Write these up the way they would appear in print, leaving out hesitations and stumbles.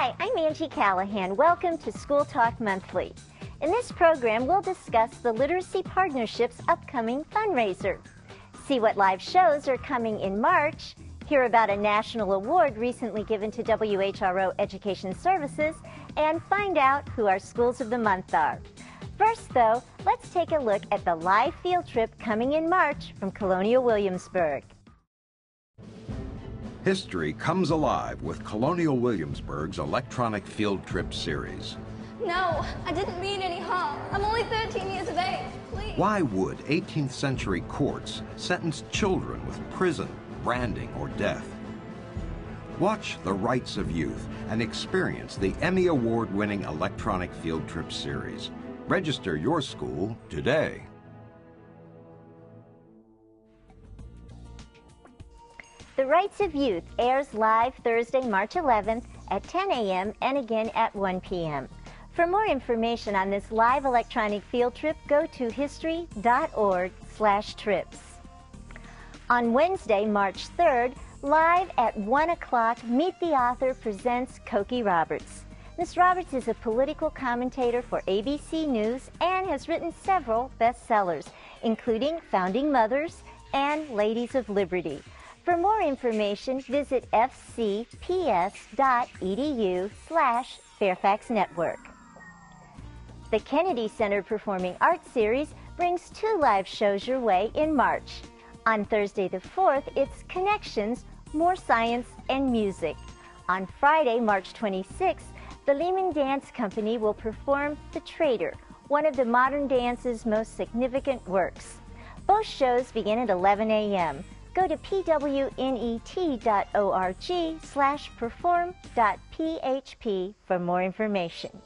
Hi, I'm Angie Callahan. Welcome to School Talk Monthly. In this program, we'll discuss the Literacy Partnership's upcoming fundraiser, see what live shows are coming in March, hear about a national award recently given to WHRO Education Services, and find out who our Schools of the Month are. First, though, let's take a look at the live field trip coming in March from Colonial Williamsburg. History comes alive with Colonial Williamsburg's electronic field trip series. No, I didn't mean any harm. I'm only 13 years of age. Please. Why would 18th century courts sentence children with prison, branding, or death? Watch The Rights of Youth and experience the Emmy Award-winning electronic field trip series. Register your school today. The Rights of Youth airs live Thursday, March 11th at 10 a.m. and again at 1 p.m. For more information on this live electronic field trip, go to history.org/trips. On Wednesday, March 3rd, live at 1 o'clock, Meet the Author presents Cokie Roberts. Ms. Roberts is a political commentator for ABC News and has written several bestsellers, including Founding Mothers and Ladies of Liberty. For more information, visit fcps.edu/Fairfax Network. The Kennedy Center Performing Arts Series brings 2 live shows your way in March. On Thursday the 4th, it's Connections, More Science and Music. On Friday, March 26th, the Lehman Dance Company will perform The Traitor, one of the modern dance's most significant works. Both shows begin at 11 a.m. Go to pwnet.org/perform.php for more information.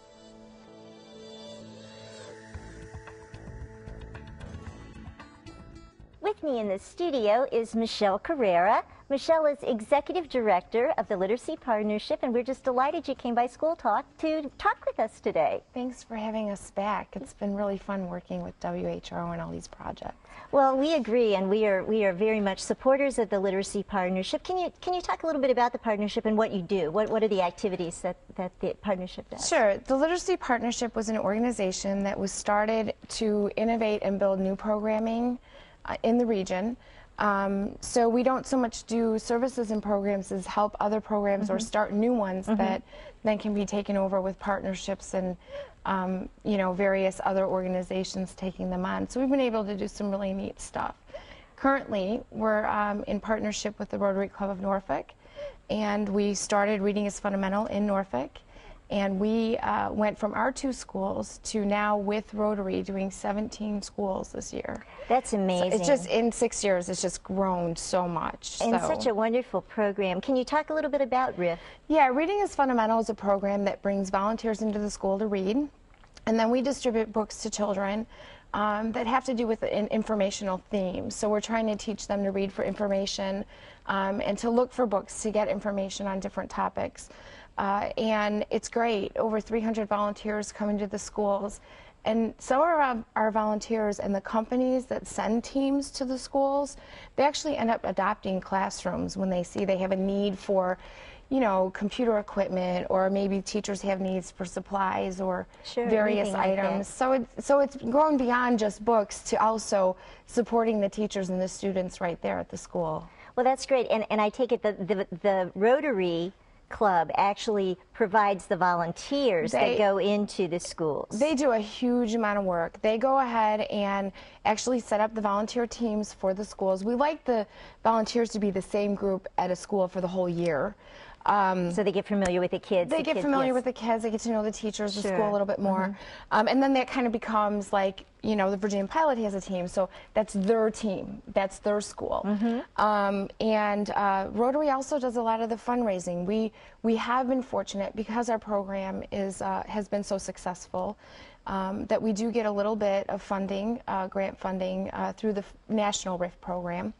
With me in the studio is Michelle Carrera. Michelle is Executive Director of the Literacy Partnership, and we're just delighted you came by School Talk to talk with us today. Thanks for having us back. It's been really fun working with WHRO and all these projects. Well, we agree, and we are very much supporters of the Literacy Partnership. Can you talk a little bit about the partnership and what you do? What are the activities that the partnership does? Sure. The Literacy Partnership was an organization that was started to innovate and build new programming in the region. So we don't so much do services and programs as help other programs or start new ones that then can be taken over with partnerships and you know, various other organizations taking them on. So we've been able to do some really neat stuff. Currently, we're in partnership with the Rotary Club of Norfolk, and we started Reading is Fundamental in Norfolk. And we went from our 2 schools to now with Rotary doing 17 schools this year. That's amazing. So it's just in 6 years, it's just grown so much. And such a wonderful program. Can you talk a little bit about RIF? Yeah, Reading is Fundamental is a program that brings volunteers into the school to read. And then we distribute books to children that have to do with an informational theme. So we're trying to teach them to read for information and to look for books to get information on different topics. And it's great. Over 300 volunteers come into the schools. And some of our volunteers and the companies that send teams to the schools, they actually end up adopting classrooms when they see they have a need for, you know, computer equipment, or maybe teachers have needs for supplies or various items. So it's grown beyond just books to also supporting the teachers and the students right there at the school. Well, that's great. And I take it the Rotary Club actually provides the volunteers that go into the schools. They do a huge amount of work. They go ahead and actually set up the volunteer teams for the schools. We like the volunteers to be the same group at a school for the whole year. So they get familiar with the kids. They get familiar with the kids. They get to know the teachers, the school a little bit more. And then that kind of becomes like, you know, the Virginia Pilot has a team, so that's their team. That's their school. And Rotary also does a lot of the fundraising. We have been fortunate because our program is has been so successful that we do get a little bit of funding, grant funding, through the National RIF program.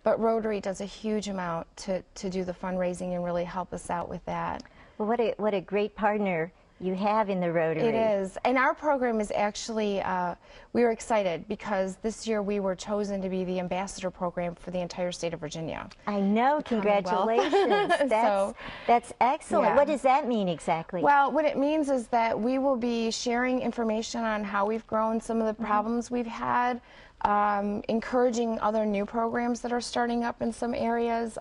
But Rotary does a huge amount to do the fundraising and really help us out with that. Well, what a great partner you have in the Rotary. It is. And our program is actually, we were excited because this year we were chosen to be the ambassador program for the entire state of Virginia. I know. Congratulations. That's excellent. Yeah. What does that mean exactly? Well, what it means is that we will be sharing information on how we've grown, some of the problems we've had, encouraging other new programs that are starting up in some areas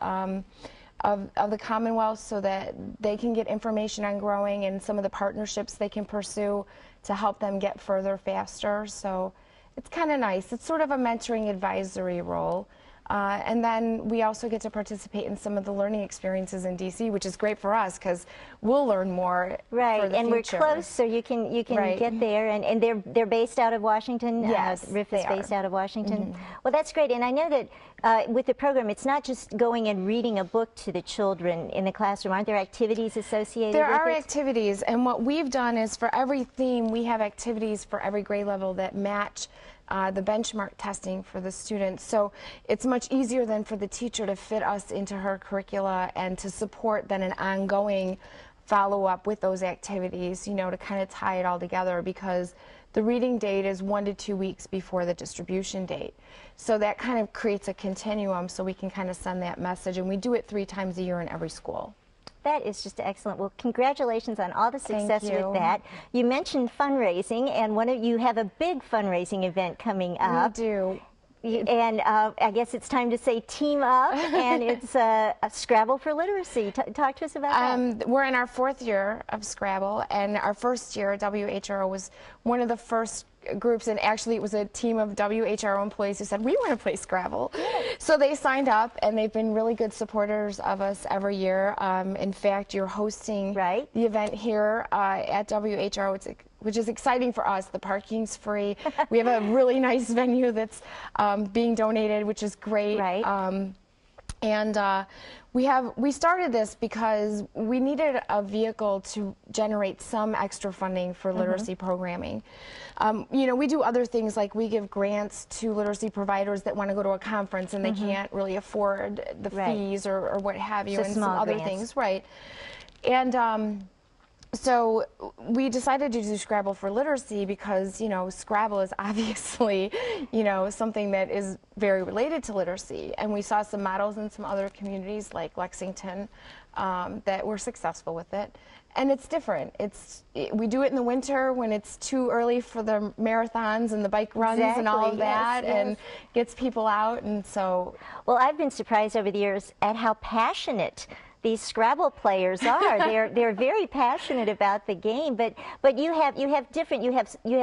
of the Commonwealth so that they can get information on growing and some of the partnerships they can pursue to help them get further faster. So it's kind of nice. It's sort of a mentoring advisory role. And then we also get to participate in some of the learning experiences in DC, which is great for us because we'll learn more. Right, for the and future. we're close, so you can Right. get there, and they're based out of Washington. Yes, RIF they is based are. out of Washington. Well, that's great, and I know that with the program, it's not just going and reading a book to the children in the classroom. Aren't there activities associated There with are it? activities, and what we've done is for every theme, we have activities for every grade level that match the benchmark testing for the students. So it's much easier than for the teacher to fit us into her curricula and to support then an ongoing follow-up with those activities, you know, to kind of tie it all together because the reading date is 1 to 2 weeks before the distribution date. So that kind of creates a continuum so we can kind of send that message, and we do it 3 times a year in every school. That is just excellent. Well, congratulations on all the success Thank you. with that. You mentioned fundraising, and you have a big fundraising event coming up. We do. And I guess it's time to say team up, and it's a Scrabble for Literacy. Talk to us about that. We're in our 4th year of Scrabble, and our first year, WHRO was one of the first groups, and actually it was a team of WHRO employees who said, we want to play Scrabble. So they signed up, and they've been really good supporters of us every year. In fact, you're hosting the event here at WHRO, which is exciting for us. The parking's free. We have a really nice venue that's being donated, which is great. And we started this because we needed a vehicle to generate some extra funding for literacy programming. You know, we do other things like we give grants to literacy providers that want to go to a conference and they can't really afford the fees or what have you, So and some small other grants. things, And so we decided to do Scrabble for Literacy because, you know, Scrabble is obviously, you know, something that is very related to literacy. And we saw some models in some other communities like Lexington that were successful with it. And it's different. We do it in the winter when it's too early for the marathons and the bike runs and all of that, and gets people out. And so, well, I've been surprised over the years at how passionate these Scrabble players are. They're very passionate about the game, but you have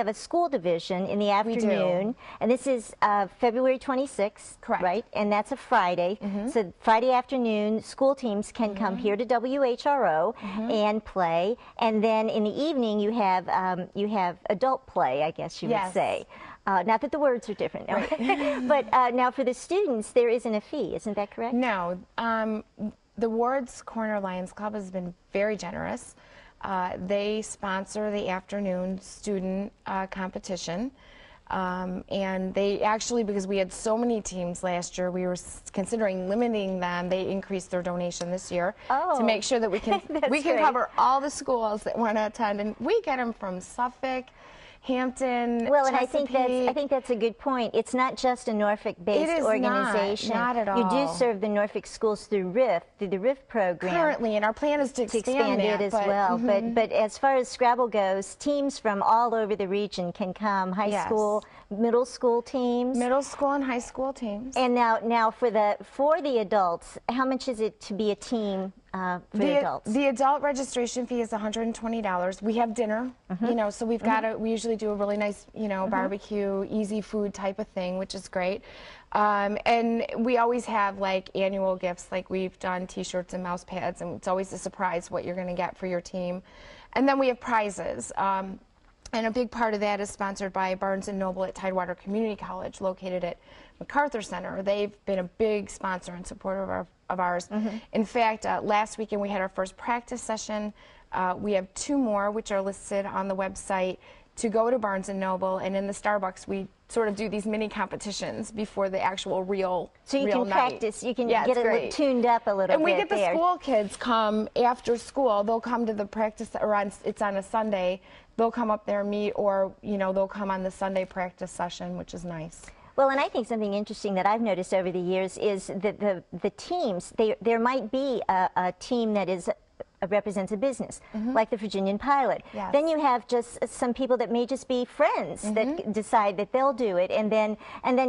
a school division in the afternoon, and this is February 26th, correct? Right, and that's a Friday. So Friday afternoon, school teams can come here to WHRO and play, and then in the evening you have adult play, I guess you would say. Not that the words are different, but now for the students there isn't a fee, isn't that correct? No. The Ward's Corner Lions Club has been very generous. They sponsor the afternoon student competition. And they actually, because we had so many teams last year, we were considering limiting them. They increased their donation this year to make sure that we can cover all the schools that want to attend. And we get them from Suffolk, Hampton, well, and Chesapeake. I think that's a good point. It's not just a Norfolk-based organization. Not at all. You do serve the Norfolk schools through the RIF program. Currently, and our plan is to expand it as well. But as far as Scrabble goes, teams from all over the region can come. High school, middle school teams. Middle school and high school teams. And now for the adults, how much is it to be a team? For the adults. The adult registration fee is $120. We have dinner, you know, so we've got we usually do a really nice, you know, barbecue, easy food type of thing, which is great. And we always have like annual gifts, like we've done T-shirts and mouse pads, and it's always a surprise what you're going to get for your team. And then we have prizes. And a big part of that is sponsored by Barnes & Noble at Tidewater Community College, located at MacArthur Center. They've been a big sponsor and supporter of ours. In fact, last weekend we had our first practice session. We have 2 more, which are listed on the website. to go to Barnes & Noble, and in the Starbucks we sort of do these mini competitions before the actual real So you real can night. practice, you can Yeah, get it's it great. tuned up a little bit. And we get the there. school kids come after school. They'll come to the practice, or it's on a Sunday. They'll come up there and meet, or they'll come on the Sunday practice session, which is nice. Well, and I think something interesting that I've noticed over the years is that the teams, there might be a team that represents a business, like the Virginian Pilot. Yes. Then you have just some people that may just be friends that decide that they'll do it, and then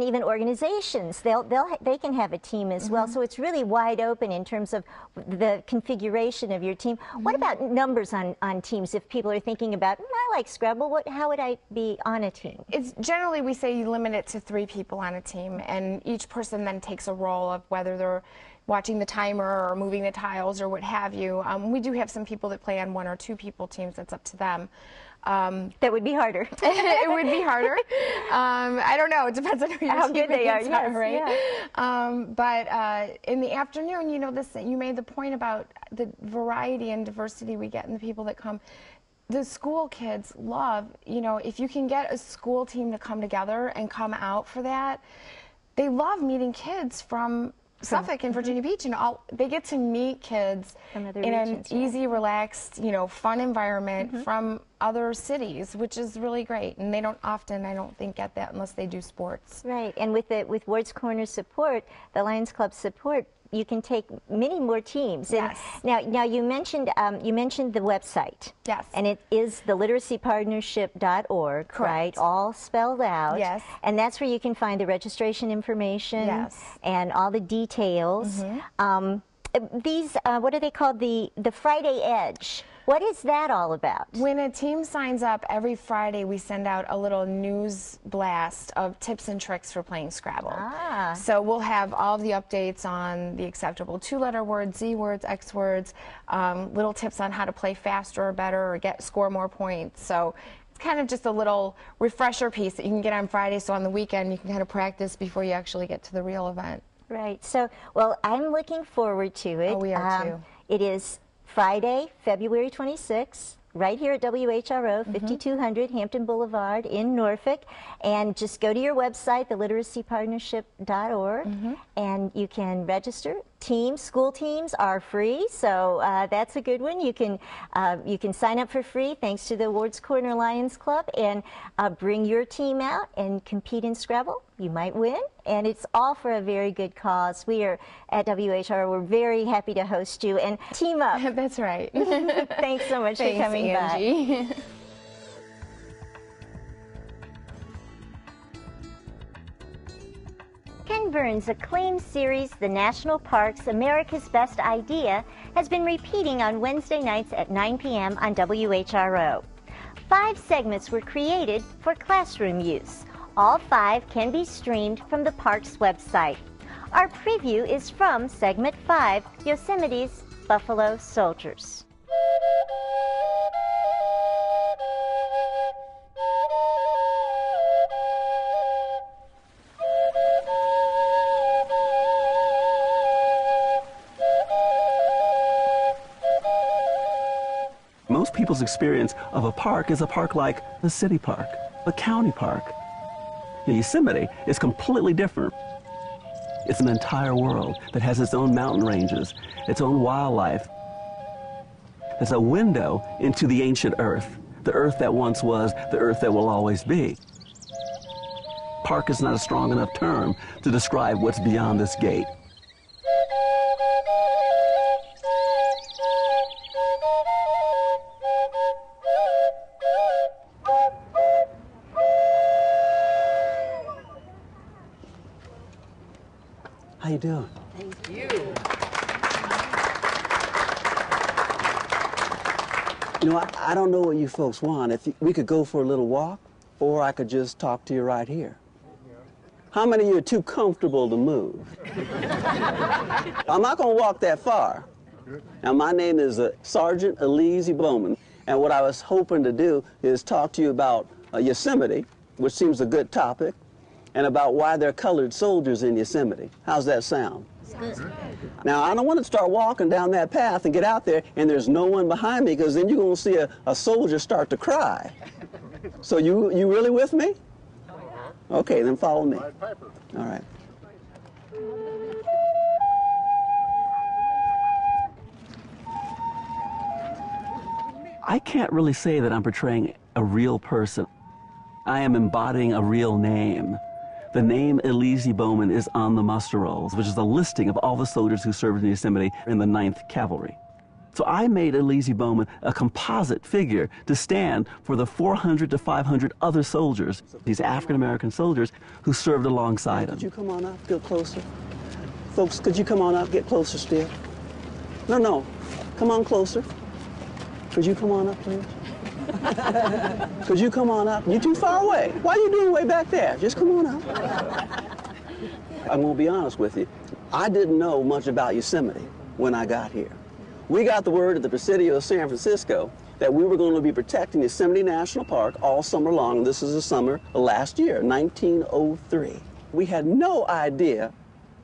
even organizations, they can have a team as well. So it's really wide open in terms of the configuration of your team. What about numbers on teams? If people are thinking about, I like Scrabble, how would I be on a team? It's generally, we say you limit it to 3 people on a team, and each person then takes a role of whether they're watching the timer or moving the tiles or what have you. We do have some people that play on 1 or 2 people teams. That's up to them. That would be harder. It would be harder. I don't know. It depends on who your How good they are. teammates Yes, right? yeah. But in the afternoon, you made the point about the variety and diversity we get in the people that come. The school kids love, if you can get a school team to come together and come out for that, they love meeting kids from Suffolk and Virginia Beach, and they get to meet kids From other in regions, an easy, relaxed, fun environment from other cities, which is really great. And they don't often, I don't think, get that unless they do sports. Right, and with Ward's Corner support, the Lions Club support, you can take many more teams. Yes. And now you mentioned the website. Yes. And it is theliteracypartnership.org, right? All spelled out. Yes. And that's where you can find the registration information. Yes. And all the details. These, what are they called? The Friday Edge. What is that all about? When a team signs up, every Friday we send out a little news blast of tips and tricks for playing Scrabble. Ah. So we'll have all of the updates on the acceptable 2-letter words, Z words, X words, little tips on how to play faster or better or score more points. So it's kind of just a little refresher piece that you can get on Friday, so on the weekend you can kind of practice before you actually get to the real event. Right. So, well, I'm looking forward to it. Oh, we are too. It is Friday, February 26th, right here at WHRO, 5200 Hampton Boulevard in Norfolk. And just go to your website, theliteracypartnership.org, and you can register. School teams are free, so that's a good one. You can sign up for free thanks to the Ward's Corner Lions Club, and bring your team out and compete in Scrabble. You might win, and it's all for a very good cause. We are at WHR. We're very happy to host you and team up. That's right. Thanks so much for coming Angie. by. Ken Burns' acclaimed series, The National Parks, America's Best Idea, has been repeating on Wednesday nights at 9 p.m. on WHRO. 5 segments were created for classroom use. All 5 can be streamed from the park's website. Our preview is from Segment 5, Yosemite's Buffalo Soldiers. Most people's experience of a park is a park like the city park, a county park. Yosemite is completely different. It's an entire world that has its own mountain ranges, its own wildlife. It's a window into the ancient earth, the earth that once was, the earth that will always be. Park is not a strong enough term to describe what's beyond this gate. How you doing? Thank you. You know, I don't know what you folks want. We could go for a little walk, or I could just talk to you right here. How many of you are too comfortable to move? I'm not going to walk that far. Now, my name is Sergeant Elise Bowman, and what I was hoping to do is talk to you about Yosemite, which seems a good topic, and about why there are colored soldiers in Yosemite. How's that sound? Now, I don't want to start walking down that path and get out there and there's no one behind me, because then you're going to see a soldier start to cry. So you really with me? Okay, then follow me. All right. I can't really say that I'm portraying a real person. I am embodying a real name. The name Elise Bowman is on the muster rolls, which is a listing of all the soldiers who served in Yosemite in the 9th Cavalry. So I made Elise Bowman a composite figure to stand for the 400 to 500 other soldiers, these African-American soldiers who served alongside him. Could you come on up, get closer? Folks, could you come on up, get closer still? No, come on closer. Could you come on up, please? Could you come on up? You're too far away. Why are you doing way back there? Just come on up. I'm going to be honest with you. I didn't know much about Yosemite when I got here. We got the word at the Presidio of San Francisco that we were going to be protecting Yosemite National Park all summer long. This is the summer of last year, 1903. We had no idea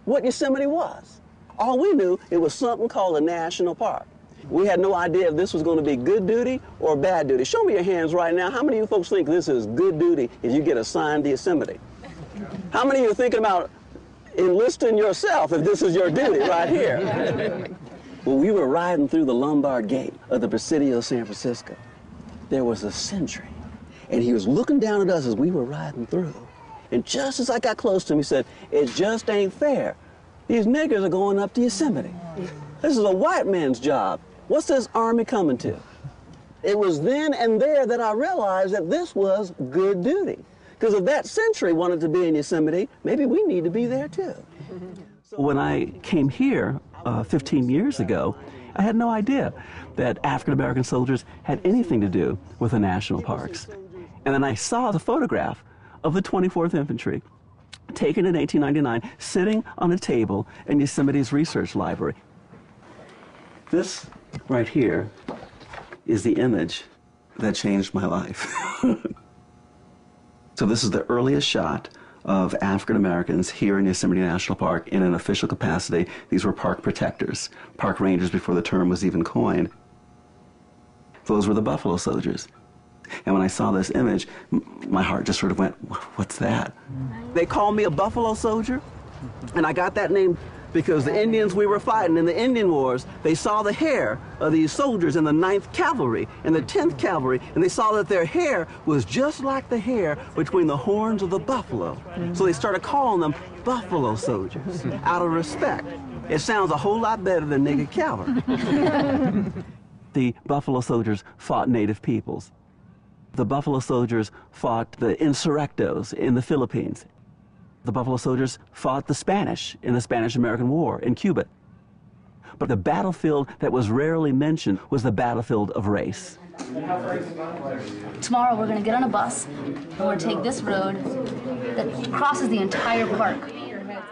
what Yosemite was. All we knew, it was something called a national park. We had no idea if this was going to be good duty or bad duty. Show me your hands right now. How many of you folks think this is good duty if you get assigned to Yosemite? How many of you are thinking about enlisting yourself if this is your duty right here? Well, we were riding through the Lombard Gate of the Presidio of San Francisco. There was a sentry, and he was looking down at us as we were riding through. And just as I got close to him, he said, "It just ain't fair. These niggers are going up to Yosemite. This is a white man's job. What's this army coming to?" It was then and there that I realized that this was good duty. Because if that sentry wanted to be in Yosemite, maybe we need to be there too. When I came here 15 years ago, I had no idea that African-American soldiers had anything to do with the national parks. And then I saw the photograph of the 24th Infantry taken in 1899, sitting on a table in Yosemite's research library. This right here is the image that changed my life. So this is the earliest shot of African Americans here in Yosemite National Park in an official capacity. These were park protectors, park rangers before the term was even coined. Those were the Buffalo Soldiers. And when I saw this image, my heart just sort of went, what's that? They called me a Buffalo Soldier, and I got that name because the Indians we were fighting in the Indian Wars, they saw the hair of these soldiers in the 9th Cavalry and the 10th Cavalry, and they saw that their hair was just like the hair between the horns of the buffalo. So they started calling them Buffalo Soldiers out of respect. It sounds a whole lot better than nigger cavalry. The Buffalo Soldiers fought native peoples. The Buffalo Soldiers fought the insurrectos in the Philippines. The Buffalo Soldiers fought the Spanish in the Spanish-American War in Cuba. But the battlefield that was rarely mentioned was the battlefield of race. Tomorrow we're going to get on a bus and we're going to take this road that crosses the entire park.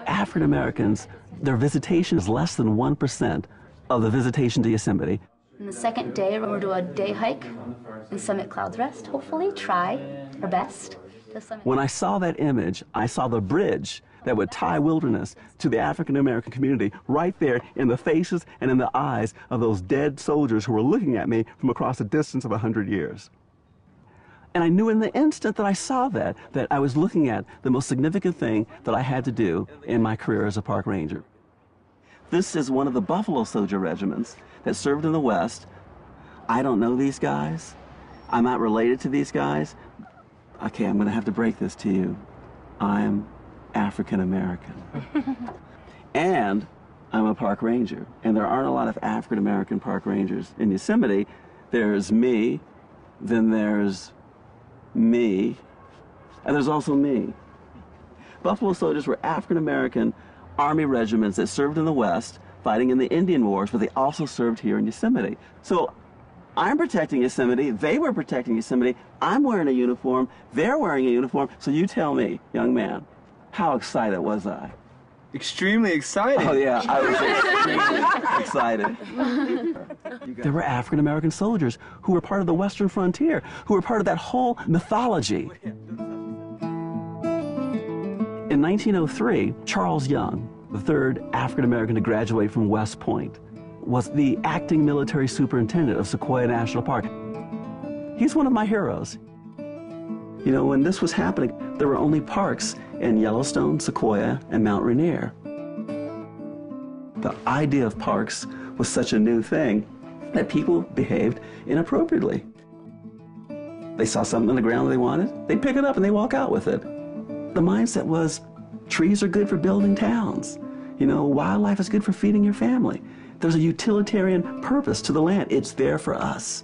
African Americans, their visitation is less than 1% of the visitation to Yosemite. And the second day, we're going to do a day hike and summit Clouds Rest, hopefully, try our best to summit. When I saw that image, I saw the bridge that would tie wilderness to the African American community right there in the faces and in the eyes of those dead soldiers who were looking at me from across a distance of 100 years. And I knew in the instant that I saw that I was looking at the most significant thing that I had to do in my career as a park ranger. This is one of the Buffalo Soldier regiments that served in the West. I don't know these guys. I'm not related to these guys. Okay, I'm going to have to break this to you. I'm African American. And I'm a park ranger. And there aren't a lot of African American park rangers in Yosemite. There's me, then there's me, and there's also me. Buffalo Soldiers were African American Army regiments that served in the West, fighting in the Indian Wars, but they also served here in Yosemite. So I'm protecting Yosemite, they were protecting Yosemite, I'm wearing a uniform, they're wearing a uniform, so you tell me, young man, how excited was I? Extremely excited. Oh yeah, I was extremely excited. There were African American soldiers who were part of the Western frontier, who were part of that whole mythology. In 1903, Charles Young, the third African American to graduate from West Point, was the acting military superintendent of Sequoia National Park. He's one of my heroes. You know, when this was happening, there were only parks in Yellowstone, Sequoia, and Mount Rainier. The idea of parks was such a new thing that people behaved inappropriately. They saw something on the ground they wanted, they'd pick it up and they walk out with it. The mindset was, trees are good for building towns. You know, wildlife is good for feeding your family. There's a utilitarian purpose to the land. It's there for us.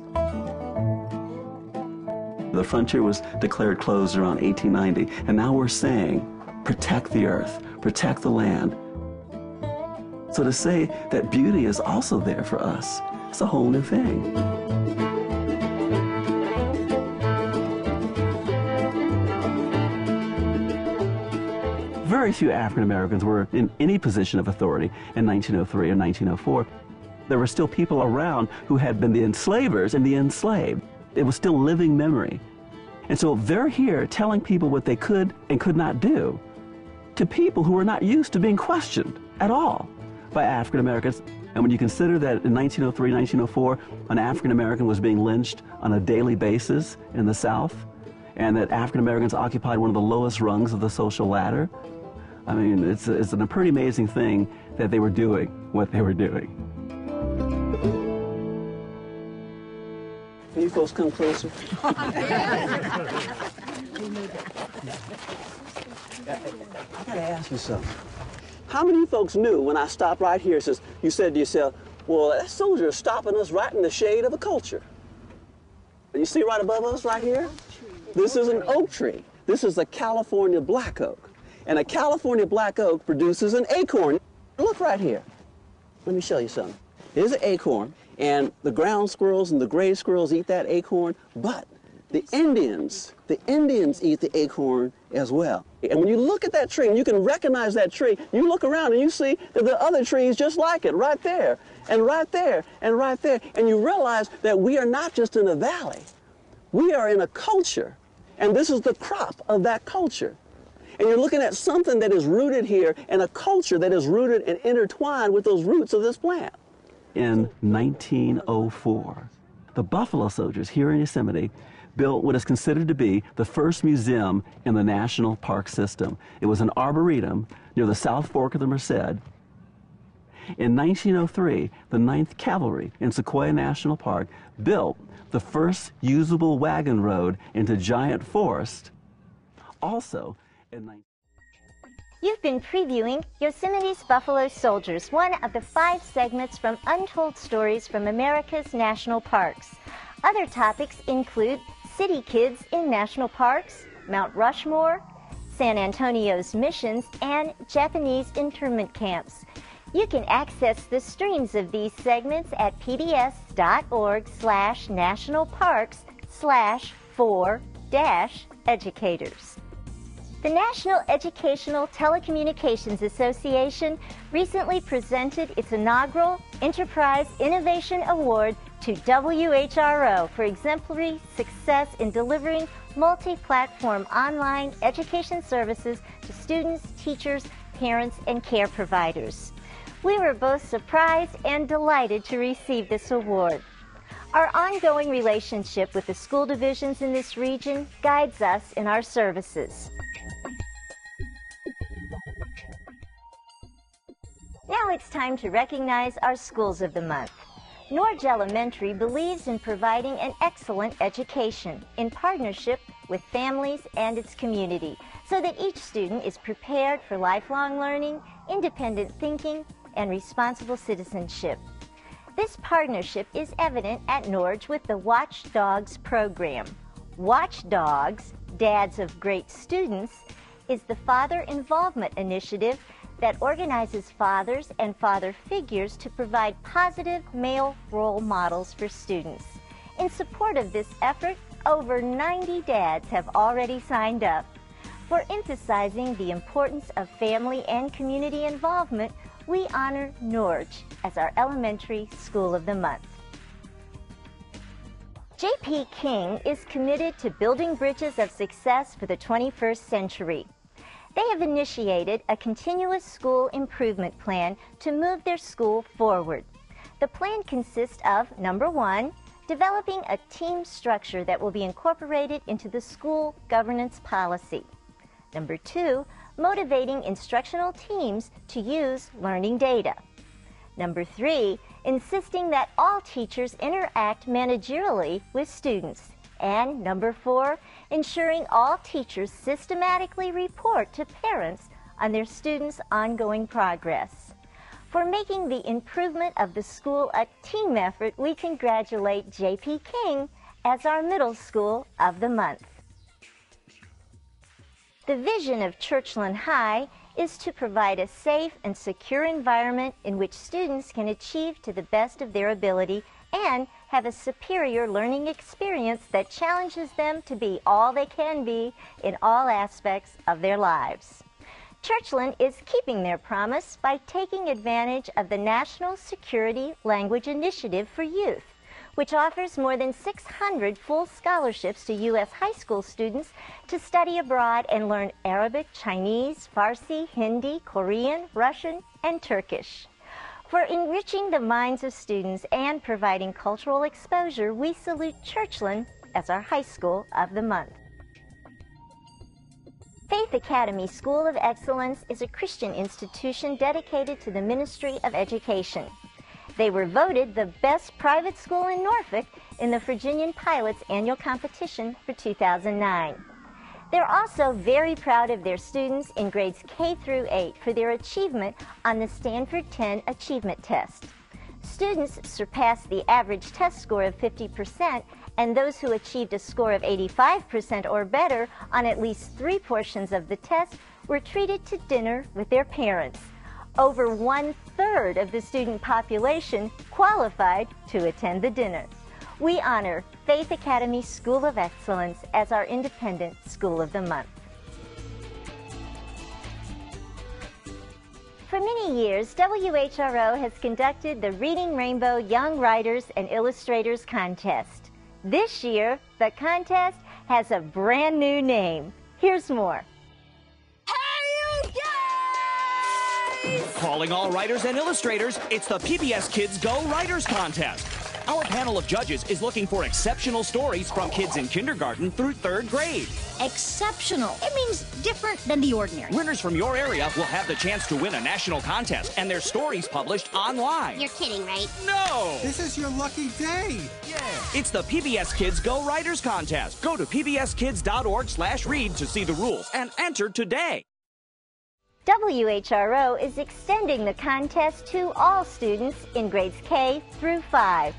The frontier was declared closed around 1890, and now we're saying, protect the earth, protect the land. So to say that beauty is also there for us, it's a whole new thing. Very few African Americans were in any position of authority in 1903 or 1904. There were still people around who had been the enslavers and the enslaved. It was still living memory. And so they're here telling people what they could and could not do to people who were not used to being questioned at all by African Americans. And when you consider that in 1903, 1904, an African American was being lynched on a daily basis in the South, and that African Americans occupied one of the lowest rungs of the social ladder, I mean, it's a pretty amazing thing that they were doing what they were doing. Can you folks come closer? I gotta ask you something. How many of you folks knew when I stopped right here, you said to yourself, well, that soldier is stopping us right in the shade of a culture. And you see right above us right here? This is an oak tree. This is a California black oak. And a California black oak produces an acorn. Look right here. Let me show you something. Here's an acorn, and the ground squirrels and the gray squirrels eat that acorn, but the Indians eat the acorn as well. And when you look at that tree, and you can recognize that tree, you look around and you see that there are other trees just like it, right there, and right there, and right there. And you realize that we are not just in a valley. We are in a culture, and this is the crop of that culture. And you're looking at something that is rooted here, and a culture that is rooted and intertwined with those roots of this plant. In 1904, the Buffalo Soldiers here in Yosemite built what is considered to be the first museum in the national park system. It was an arboretum near the South Fork of the Merced. In 1903, the 9th Cavalry in Sequoia National Park built the first usable wagon road into Giant Forest. Also, You've been previewing Yosemite's Buffalo Soldiers, one of the 5 segments from Untold Stories from America's National Parks. Other topics include city kids in national parks, Mount Rushmore, San Antonio's missions, and Japanese internment camps. You can access the streams of these segments at pbs.org/nationalparks/4-educators. The National Educational Telecommunications Association recently presented its inaugural Enterprise Innovation Award to WHRO for exemplary success in delivering multi-platform online education services to students, teachers, parents, and care providers. We were both surprised and delighted to receive this award. Our ongoing relationship with the school divisions in this region guides us in our services. Now it's time to recognize our Schools of the Month. Norge Elementary believes in providing an excellent education in partnership with families and its community so that each student is prepared for lifelong learning, independent thinking, and responsible citizenship. This partnership is evident at Norge with the Watchdogs program. Watchdogs, Dads of Great Students, is the father involvement initiative that organizes fathers and father figures to provide positive male role models for students. In support of this effort, over 90 dads have already signed up. For emphasizing the importance of family and community involvement, we honor Norge as our Elementary School of the Month. J.P. King is committed to building bridges of success for the 21st century. They have initiated a continuous school improvement plan to move their school forward. The plan consists of, number 1, developing a team structure that will be incorporated into the school governance policy. Number 2, motivating instructional teams to use learning data. Number 3, insisting that all teachers interact managerially with students. And number 4, ensuring all teachers systematically report to parents on their students' ongoing progress. For making the improvement of the school a team effort, we congratulate J.P. King as our Middle School of the Month. The vision of Churchland High is to provide a safe and secure environment in which students can achieve to the best of their ability and have a superior learning experience that challenges them to be all they can be in all aspects of their lives. Churchland is keeping their promise by taking advantage of the National Security Language Initiative for Youth, which offers more than 600 full scholarships to U.S. high school students to study abroad and learn Arabic, Chinese, Farsi, Hindi, Korean, Russian, and Turkish. For enriching the minds of students and providing cultural exposure, we salute Churchland as our High School of the Month. Faith Academy School of Excellence is a Christian institution dedicated to the ministry of education. They were voted the best private school in Norfolk in the Virginian Pilots annual competition for 2009. They're also very proud of their students in grades K through 8 for their achievement on the Stanford 10 Achievement Test. Students surpassed the average test score of 50%, and those who achieved a score of 85% or better on at least 3 portions of the test were treated to dinner with their parents. Over 1/3 of the student population qualified to attend the dinner. We honor Faith Academy School of Excellence as our Independent School of the Month. For many years, WHRO has conducted the Reading Rainbow Young Writers and Illustrators Contest. This year, the contest has a brand new name. Here's more. Hey, you guys! Calling all writers and illustrators, it's the PBS Kids Go Writers Contest. Our panel of judges is looking for exceptional stories from kids in kindergarten through 3rd grade. Exceptional. It means different than the ordinary. Winners from your area will have the chance to win a national contest and their stories published online. You're kidding, right? No! This is your lucky day. Yeah. It's the PBS Kids Go Writers Contest. Go to pbskids.org/read to see the rules and enter today. WHRO is extending the contest to all students in grades K through 5.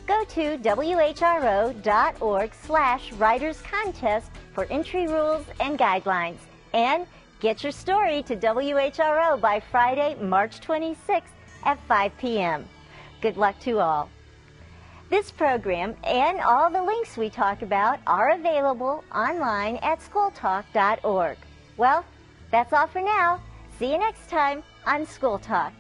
Go to whro.org/writerscontest for entry rules and guidelines. And get your story to WHRO by Friday, March 26th at 5 p.m. Good luck to all. This program and all the links we talk about are available online at schooltalk.org. Well, that's all for now. See you next time on School Talk.